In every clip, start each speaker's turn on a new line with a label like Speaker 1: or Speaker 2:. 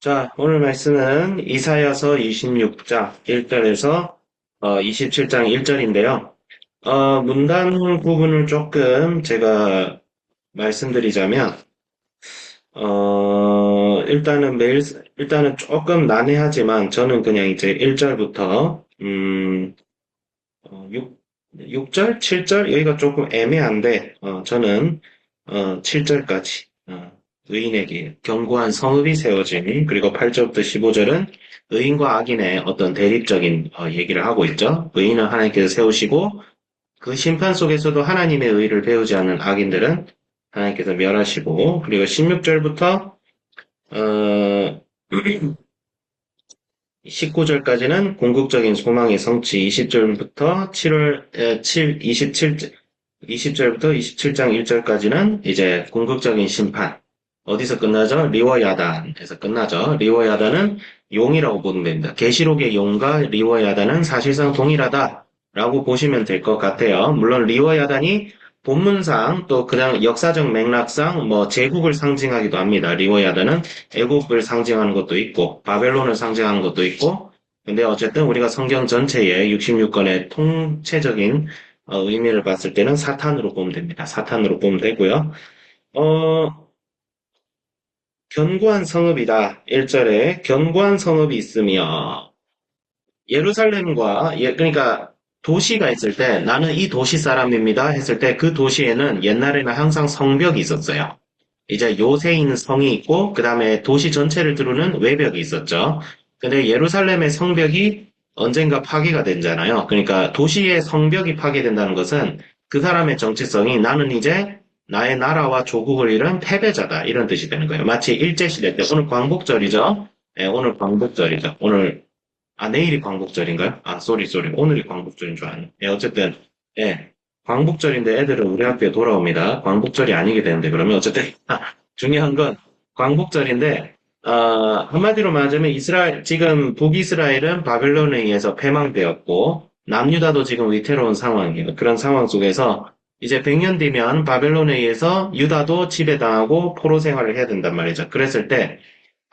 Speaker 1: 자, 오늘 말씀은 이사야서 26장 1절에서 27장 1절인데요. 문단 부분을 조금 제가 말씀드리자면, 일단은 조금 난해하지만 저는 그냥 이제 1절부터, 6절? 7절? 여기가 조금 애매한데, 저는 7절까지 의인에게 견고한 성읍이 세워짐, 그리고 8절부터 15절은 의인과 악인의 어떤 대립적인 얘기를 하고 있죠. 의인은 하나님께서 세우시고 그 심판 속에서도 하나님의 의를 배우지 않는 악인들은 하나님께서 멸하시고, 그리고 16절부터 19절까지는 궁극적인 소망의 성취, 20절부터 20절부터 27장 1절까지는 이제 궁극적인 심판. 어디서 끝나죠? 리워야단에서 끝나죠. 리워야단은 용이라고 보면 됩니다. 계시록의 용과 리워야단은 사실상 동일하다라고 보시면 될 것 같아요. 물론 리워야단이 본문상 또 그냥 역사적 맥락상 뭐 제국을 상징하기도 합니다. 리워야단은 애국을 상징하는 것도 있고 바벨론을 상징하는 것도 있고, 근데 어쨌든 우리가 성경 전체의 66권의 통체적인 의미를 봤을 때는 사탄으로 보면 됩니다. 사탄으로 보면 되고요. 어, 견고한 성읍이다. 1절에 견고한 성읍이 있으며 예루살렘과 그러니까 도시가 있을 때 나는 이 도시 사람입니다 했을 때 그 도시에는 옛날에는 항상 성벽이 있었어요. 이제 요새인 성이 있고 그 다음에 도시 전체를 두르는 외벽이 있었죠. 근데 예루살렘의 성벽이 언젠가 파괴가 된잖아요. 그러니까 도시의 성벽이 파괴된다는 것은 그 사람의 정체성이 나는 이제 나의 나라와 조국을 잃은 패배자다 이런 뜻이 되는 거예요. 마치 일제시대 때 오늘 광복절이죠. 네, 오늘 광복절이죠. 내일이 광복절인가요? 쏘리. 오늘이 광복절인 줄 아네. 예, 어쨌든, 예, 광복절인데 애들은 우리 학교에 돌아옵니다. 광복절이 아니게 되는데, 그러면 어쨌든, 중요한 건 광복절인데, 한마디로 말하자면 지금 북이스라엘은 바벨론에 의해서 패망되었고, 남유다도 지금 위태로운 상황이에요. 그런 상황 속에서 이제 100년 뒤면 바벨론에 의해서 유다도 지배당하고 포로 생활을 해야 된단 말이죠. 그랬을 때,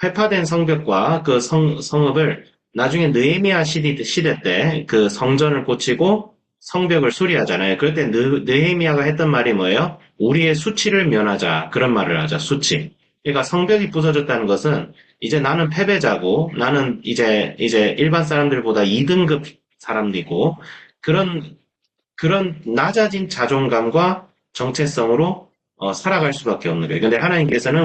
Speaker 1: 회파된 성벽과 그 성읍을 나중에 느헤미야 시대 때 그 성전을 고치고 성벽을 수리하잖아요. 그럴 때 느헤미야가 했던 말이 뭐예요? 우리의 수치를 면하자. 그런 말을 하자. 수치. 그러니까 성벽이 부서졌다는 것은 이제 나는 패배자고 나는 이제 일반 사람들보다 2등급 사람이고 그런 낮아진 자존감과 정체성으로 살아갈 수밖에 없는 거예요. 근데 하나님께서는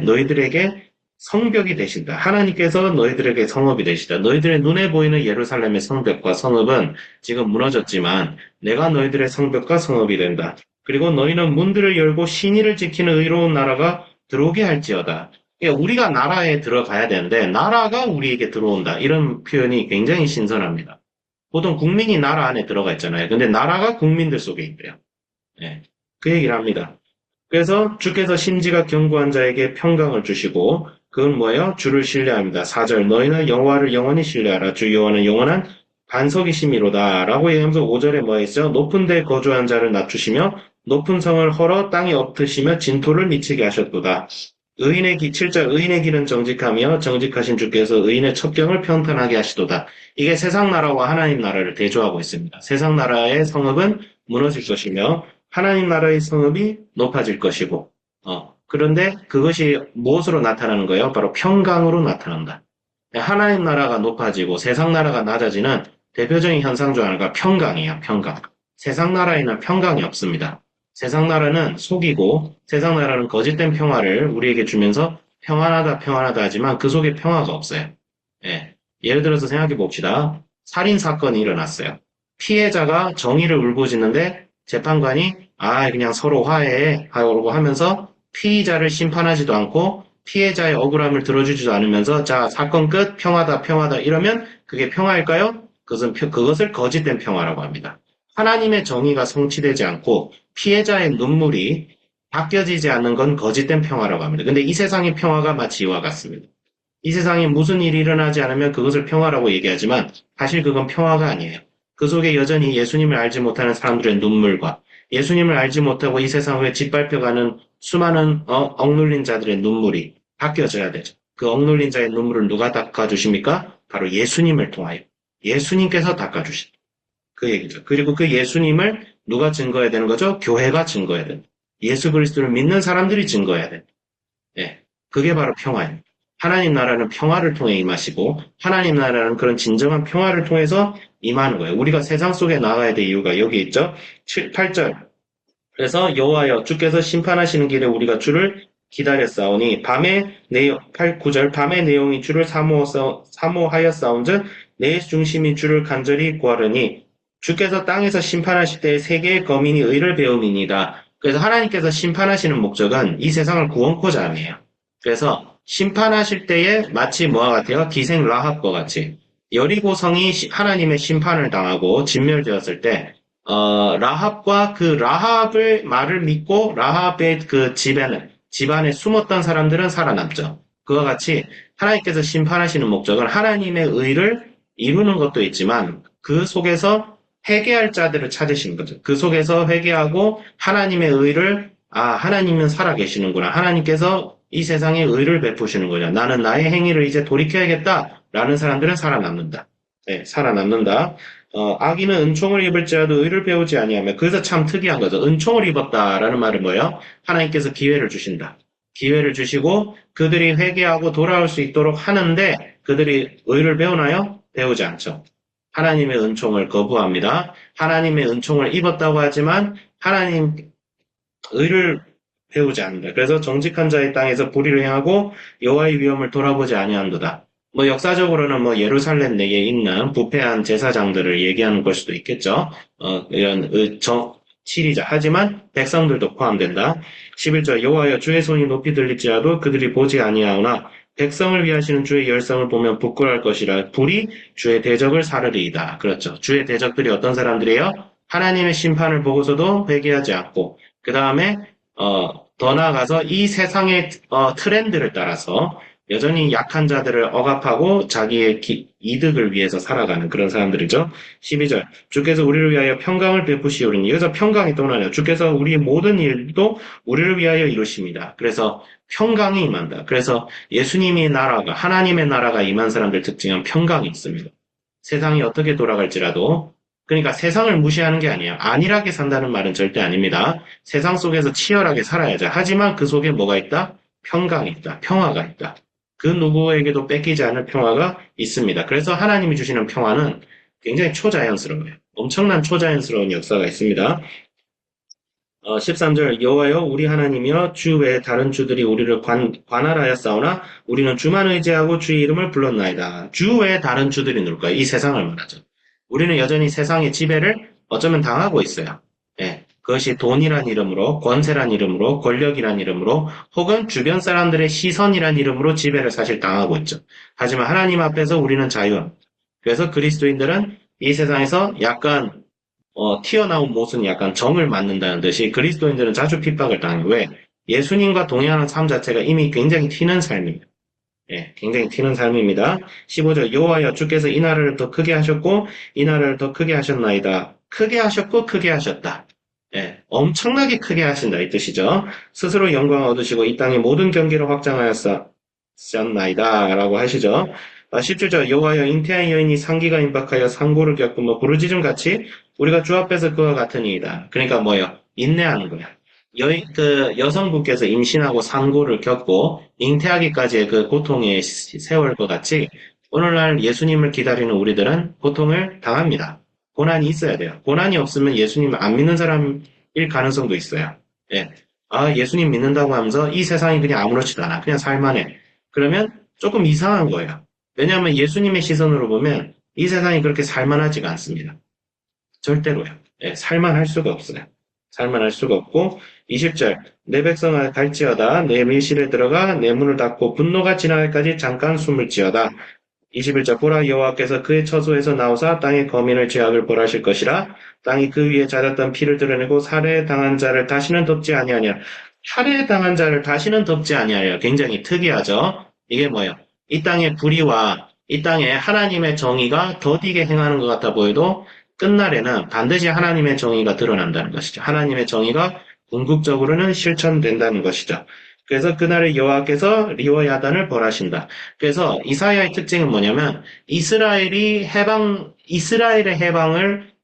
Speaker 1: 너희들에게 성벽이 되신다. 하나님께서 너희들에게 성읍이 되시다. 너희들의 눈에 보이는 예루살렘의 성벽과 성읍은 지금 무너졌지만 내가 너희들의 성벽과 성읍이 된다. 그리고 너희는 문들을 열고 신의를 지키는 의로운 나라가 들어오게 할지어다. 그러니까 우리가 나라에 들어가야 되는데 나라가 우리에게 들어온다. 이런 표현이 굉장히 신선합니다. 보통 국민이 나라 안에 들어가 있잖아요. 근데 나라가 국민들 속에 있대요. 예, 그 얘기를 합니다. 그래서 주께서 심지가 견고한 자에게 평강을 주시고 그건 뭐예요? 주를 신뢰합니다. 4절 너희는 여호와를 영원히 신뢰하라. 주 여호와는 영원한 반석이심이로다. 라고 얘기하면서 5절에 뭐 있어요? 높은 데 거주한 자를 낮추시며 높은 성을 헐어 땅에 엎드시며 진토를 미치게 하셨도다. 7절 의인의 길은 정직하며 정직하신 주께서 의인의 첩경을 평탄하게 하시도다. 이게 세상 나라와 하나님 나라를 대조하고 있습니다. 세상 나라의 성읍은 무너질 것이며 하나님 나라의 성읍이 높아질 것이고, 그런데 그것이 무엇으로 나타나는 거예요? 바로 평강으로 나타난다. 하나님 나라가 높아지고 세상 나라가 낮아지는 대표적인 현상 중 하나가 평강이에요, 평강. 세상 나라에는 평강이 없습니다. 세상 나라는 속이고 세상 나라는 거짓된 평화를 우리에게 주면서 평안하다 하지만 그 속에 평화가 없어요. 예. 예를 들어서 생각해 봅시다. 살인 사건이 일어났어요. 피해자가 정의를 울부짖는데 재판관이 그냥 서로 화해해 하고 하면서 피의자를 심판하지도 않고 피해자의 억울함을 들어주지도 않으면서 자 사건 끝 평화다 이러면 그게 평화일까요? 그것을 거짓된 평화라고 합니다. 하나님의 정의가 성취되지 않고 피해자의 눈물이 바뀌어지지 않는 건 거짓된 평화라고 합니다. 근데 이 세상의 평화가 마치 이와 같습니다. 이 세상에 무슨 일이 일어나지 않으면 그것을 평화라고 얘기하지만 사실 그건 평화가 아니에요. 그 속에 여전히 예수님을 알지 못하는 사람들의 눈물과 예수님을 알지 못하고 이 세상을 짓밟혀가는 수많은 억눌린 자들의 눈물이 바뀌어져야 되죠. 그 억눌린 자의 눈물을 누가 닦아주십니까? 바로 예수님을 통하여. 예수님께서 닦아주신다. 그 얘기죠. 그리고 그 예수님을 누가 증거해야 되는 거죠? 교회가 증거해야 된다. 예수 그리스도를 믿는 사람들이 증거해야 된다. 예. 그게 바로 평화예요. 하나님 나라는 평화를 통해 임하시고 하나님 나라는 그런 진정한 평화를 통해서 임하는 거예요. 우리가 세상 속에 나가야 될 이유가 여기 있죠. 7, 8절. 그래서 여호와여 주께서 심판하시는 길에 우리가 주를 기다렸사오니 밤의 내용 8, 9절 밤의 내용이 주를 사모하였사온즉 내 중심이 주를 간절히 구하려니 주께서 땅에서 심판하실 때 세계의 거민이 의를 배움이니이다. 그래서 하나님께서 심판하시는 목적은 이 세상을 구원코자 함이에요. 그래서 심판하실 때에 마치 뭐와 같아요? 기생 라합과 같이 여리고 성이 하나님의 심판을 당하고 진멸되었을 때 라합과 그 라합의 말을 믿고 라합의 그 집안에 숨었던 사람들은 살아남죠. 그와 같이 하나님께서 심판하시는 목적은 하나님의 의를 이루는 것도 있지만 그 속에서 회개할 자들을 찾으시는 거죠. 그 속에서 회개하고 하나님의 의를 하나님은 살아계시는구나. 하나님께서 이 세상에 의를 베푸시는 거냐. 나는 나의 행위를 이제 돌이켜야겠다라는 사람들은 살아남는다. 네, 살아남는다. 악인은 은총을 입을지라도 의를 배우지 아니하며 그래서 참 특이한 거죠. 은총을 입었다라는 말은 뭐예요? 하나님께서 기회를 주신다. 기회를 주시고 그들이 회개하고 돌아올 수 있도록 하는데 그들이 의를 배우나요? 배우지 않죠. 하나님의 은총을 거부합니다. 하나님의 은총을 입었다고 하지만 하나님 의를 배우지 않는다. 그래서 정직한 자의 땅에서 불의를 행하고 여호와의 위엄을 돌아보지 아니한도다. 역사적으로는 예루살렘 내에 있는 부패한 제사장들을 얘기하는 걸 수도 있겠죠. 이런 치리자. 하지만 백성들도 포함된다. 11절 여호와여 주의 손이 높이 들릴지라도 그들이 보지 아니하오나 백성을 위하시는 주의 열성을 보면 부끄러울 것이라 불이 주의 대적을 사르리이다. 그렇죠. 주의 대적들이 어떤 사람들이에요? 하나님의 심판을 보고서도 회개하지 않고 그 다음에 더 나아가서 이 세상의 트렌드를 따라서 여전히 약한 자들을 억압하고 자기의 이득을 위해서 살아가는 그런 사람들이죠. 12절 주께서 우리를 위하여 평강을 베푸시오리니 여기서 평강이 또 나와요. 주께서 우리의 모든 일도 우리를 위하여 이루십니다. 그래서 평강이 임한다. 그래서 예수님의 나라가 하나님의 나라가 임한 사람들 특징은 평강이 있습니다. 세상이 어떻게 돌아갈지라도 그러니까 세상을 무시하는 게 아니에요. 안일하게 산다는 말은 절대 아닙니다. 세상 속에서 치열하게 살아야죠. 하지만 그 속에 뭐가 있다? 평강이 있다. 평화가 있다. 그 누구에게도 뺏기지 않을 평화가 있습니다. 그래서 하나님이 주시는 평화는 굉장히 초자연스러워요. 엄청난 초자연스러운 역사가 있습니다. 13절 여호와여 우리 하나님이여 주 외에 다른 주들이 우리를 관할하였사오나 우리는 주만 의지하고 주의 이름을 불렀나이다. 주 외에 다른 주들이 누굴까요? 이 세상을 말하죠. 우리는 여전히 세상의 지배를 어쩌면 당하고 있어요. 예, 그것이 돈이란 이름으로, 권세란 이름으로, 권력이란 이름으로, 혹은 주변 사람들의 시선이란 이름으로 지배를 사실 당하고 있죠. 하지만 하나님 앞에서 우리는 자유합니다. 그래서 그리스도인들은 이 세상에서 약간 튀어나온 못은 약간 정을 맞는다는 듯이 그리스도인들은 자주 핍박을 당해요. 왜? 예수님과 동행하는 삶 자체가 이미 굉장히 튀는 삶입니다. 예, 굉장히 튀는 삶입니다. 15절 여호와여 주께서 이 나라를 더 크게 하셨고 이 나라를 더 크게 하셨나이다. 크게 하셨고 크게 하셨다. 예, 엄청나게 크게 하신다 이 뜻이죠. 스스로 영광을 얻으시고 이 땅의 모든 경계를 확장하였나이다 라고 하시죠. 17절 여호와여 잉태한 여인이 상기가 임박하여 상고를 겪고 부르짖음 같이 우리가 주 앞에서 그와 같으니이다. 그러니까 뭐예요? 인내하는 거야. 여성분께서 임신하고 상고를 겪고 잉태하기까지의 그 고통의 세월과 같이 오늘날 예수님을 기다리는 우리들은 고통을 당합니다. 고난이 있어야 돼요. 고난이 없으면 예수님을 안 믿는 사람일 가능성도 있어요. 예. 예수님 믿는다고 하면서 이 세상이 그냥 아무렇지도 않아. 그냥 살만해. 그러면 조금 이상한 거예요. 왜냐하면 예수님의 시선으로 보면 이 세상이 그렇게 살만하지가 않습니다. 절대로요. 예, 살만할 수가 없어요. 살만할 수가 없고 20절 내 백성아 갈지어다 내 밀실에 들어가 내 문을 닫고 분노가 지나갈까지 잠깐 숨을 지어다. 21절 보라 여호와께서 그의 처소에서 나오사 땅의 거민을 죄악을 벌하실 것이라. 땅이 그 위에 잦았던 피를 드러내고 살해당한 자를 다시는 덮지 아니하냐. 살해당한 자를 다시는 덮지 아니하여. 굉장히 특이하죠. 이게 뭐예요? 이 땅의 불의와 이 땅에 하나님의 정의가 더디게 행하는 것 같아 보여도 끝날에는 반드시 하나님의 정의가 드러난다는 것이죠. 하나님의 정의가 궁극적으로는 실천된다는 것이죠. 그래서 그날의 여호와께서 리워야단을 벌하신다. 그래서 이사야의 특징은 뭐냐면 이스라엘의 해방을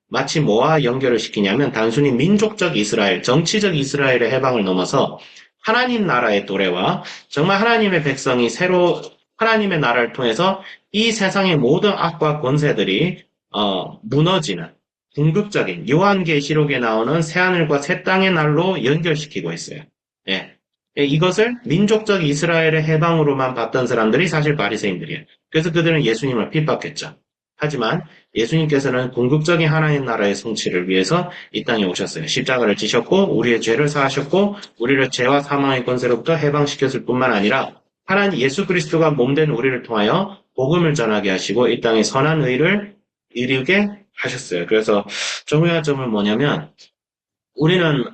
Speaker 1: 마치 뭐와 연결을 시키냐면 단순히 민족적 이스라엘, 정치적 이스라엘의 해방을 넘어서 하나님 나라의 도래와 정말 하나님의 백성이 새로 하나님의 나라를 통해서 이 세상의 모든 악과 권세들이 무너지는 궁극적인 요한계시록에 나오는 새하늘과 새 땅의 날로 연결시키고 있어요. 예. 이것을 민족적 이스라엘의 해방으로만 봤던 사람들이 사실 바리새인들이에요. 그래서 그들은 예수님을 핍박했죠. 하지만 예수님께서는 궁극적인 하나님 나라의 성취를 위해서 이 땅에 오셨어요. 십자가를 지셨고 우리의 죄를 사하셨고 우리를 죄와 사망의 권세로부터 해방시켰을 뿐만 아니라 하나님 예수 그리스도가 몸된 우리를 통하여 복음을 전하게 하시고 이 땅에 선한 의를 이루게 하셨어요. 그래서 중요한 점은 뭐냐면 우리는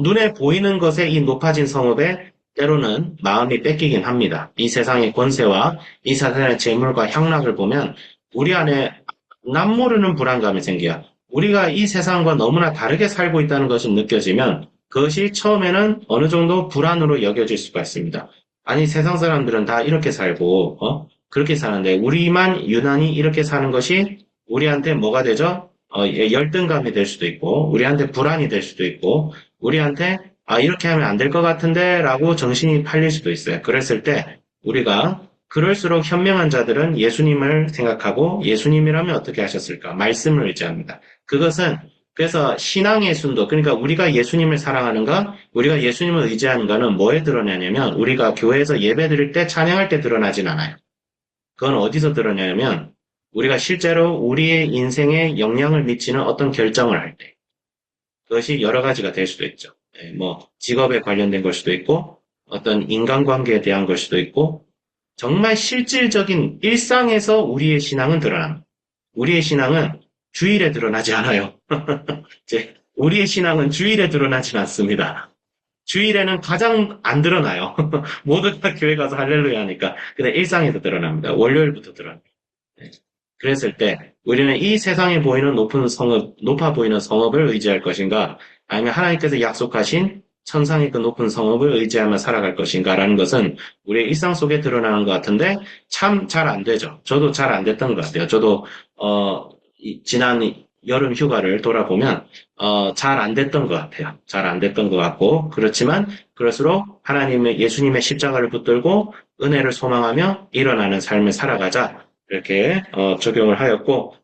Speaker 1: 눈에 보이는 것에 이 높아진 성읍에 때로는 마음이 뺏기긴 합니다. 이 세상의 권세와 이 세상의 재물과 향락을 보면 우리 안에 남모르는 불안감이 생겨요. 우리가 이 세상과 너무나 다르게 살고 있다는 것이 느껴지면 그것이 처음에는 어느 정도 불안으로 여겨질 수가 있습니다. 아니 세상 사람들은 다 이렇게 살고 그렇게 사는데 우리만 유난히 이렇게 사는 것이 우리한테 뭐가 되죠? 열등감이 될 수도 있고 우리한테 불안이 될 수도 있고 우리한테 이렇게 하면 안 될 것 같은데 라고 정신이 팔릴 수도 있어요. 그랬을 때 우리가 그럴수록 현명한 자들은 예수님을 생각하고 예수님이라면 어떻게 하셨을까? 말씀을 의지합니다. 그것은 그래서 신앙의 순도 그러니까 우리가 예수님을 사랑하는가 우리가 예수님을 의지하는가는 뭐에 드러나냐면 우리가 교회에서 예배 드릴 때 찬양할 때 드러나진 않아요. 그건 어디서 드러나냐면 우리가 실제로 우리의 인생에 영향을 미치는 어떤 결정을 할 때, 그것이 여러 가지가 될 수도 있죠. 뭐, 직업에 관련된 걸 수도 있고, 어떤 인간관계에 대한 걸 수도 있고, 정말 실질적인 일상에서 우리의 신앙은 드러납니다. 우리의 신앙은 주일에 드러나지 않아요. 우리의 신앙은 주일에 드러나진 않습니다. 주일에는 가장 안 드러나요. 모두 다 교회 가서 할렐루야 하니까. 근데 일상에서 드러납니다. 월요일부터 드러납니다. 그랬을 때 우리는 이 세상에 보이는 높아 보이는 성읍을 의지할 것인가, 아니면 하나님께서 약속하신 천상의 그 높은 성읍을 의지하며 살아갈 것인가라는 것은 우리의 일상 속에 드러나는 것 같은데 참 잘 안 되죠. 저도 잘 안 됐던 것 같아요. 저도 지난 여름 휴가를 돌아보면 잘 안 됐던 것 같아요. 잘 안 됐던 것 같고 그렇지만 그럴수록 예수님의 십자가를 붙들고 은혜를 소망하며 일어나는 삶을 살아가자. 이렇게 적용을 하였고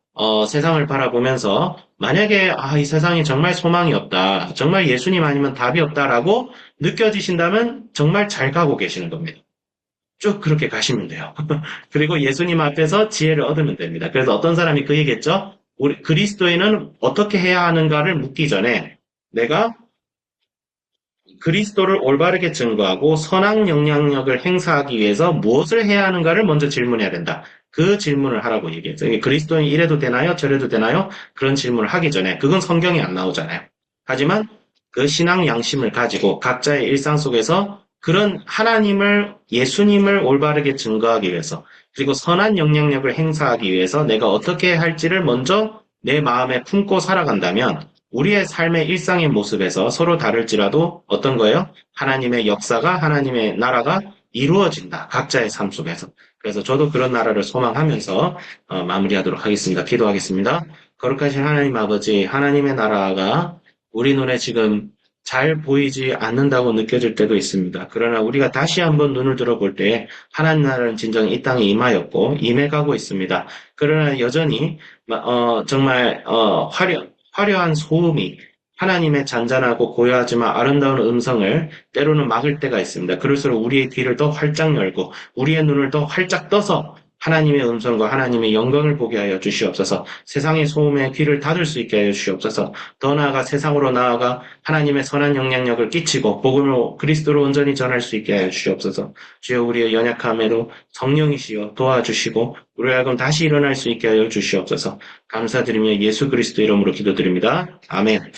Speaker 1: 세상을 바라보면서 만약에 이 세상에 정말 소망이 없다. 정말 예수님 아니면 답이 없다라고 느껴지신다면 정말 잘 가고 계시는 겁니다. 쭉 그렇게 가시면 돼요. 그리고 예수님 앞에서 지혜를 얻으면 됩니다. 그래서 어떤 사람이 그 얘기했죠. 우리 그리스도인은 어떻게 해야 하는가를 묻기 전에 내가 그리스도를 올바르게 증거하고 선한 영향력을 행사하기 위해서 무엇을 해야 하는가를 먼저 질문해야 된다. 그 질문을 하라고 얘기했어요. 그리스도인 이래도 되나요? 저래도 되나요? 그런 질문을 하기 전에 그건 성경에 안 나오잖아요. 하지만 그 신앙 양심을 가지고 각자의 일상 속에서 그런 예수님을 올바르게 증거하기 위해서 그리고 선한 영향력을 행사하기 위해서 내가 어떻게 할지를 먼저 내 마음에 품고 살아간다면 우리의 삶의 일상의 모습에서 서로 다를지라도 어떤 거예요? 하나님의 역사가 하나님의 나라가 이루어진다. 각자의 삶 속에서. 그래서 저도 그런 나라를 소망하면서 마무리하도록 하겠습니다. 기도하겠습니다. 거룩하신 하나님 아버지, 하나님의 나라가 우리 눈에 지금 잘 보이지 않는다고 느껴질 때도 있습니다. 그러나 우리가 다시 한번 눈을 들어볼 때 하나님 나라는 진정 이 땅에 임하였고 임해가고 있습니다. 그러나 여전히 정말 화려한 소음이 하나님의 잔잔하고 고요하지만 아름다운 음성을 때로는 막을 때가 있습니다. 그럴수록 우리의 귀를 더 활짝 열고 우리의 눈을 더 활짝 떠서 하나님의 음성과 하나님의 영광을 보게 하여 주시옵소서. 세상의 소음에 귀를 닫을 수 있게 하여 주시옵소서. 더 나아가 세상으로 나아가 하나님의 선한 영향력을 끼치고 복음을 그리스도로 온전히 전할 수 있게 하여 주시옵소서. 주여 우리의 연약함에도 성령이시여 도와주시고 우리 하여금 다시 일어날 수 있게 하여 주시옵소서. 감사드리며 예수 그리스도 이름으로 기도드립니다. 아멘.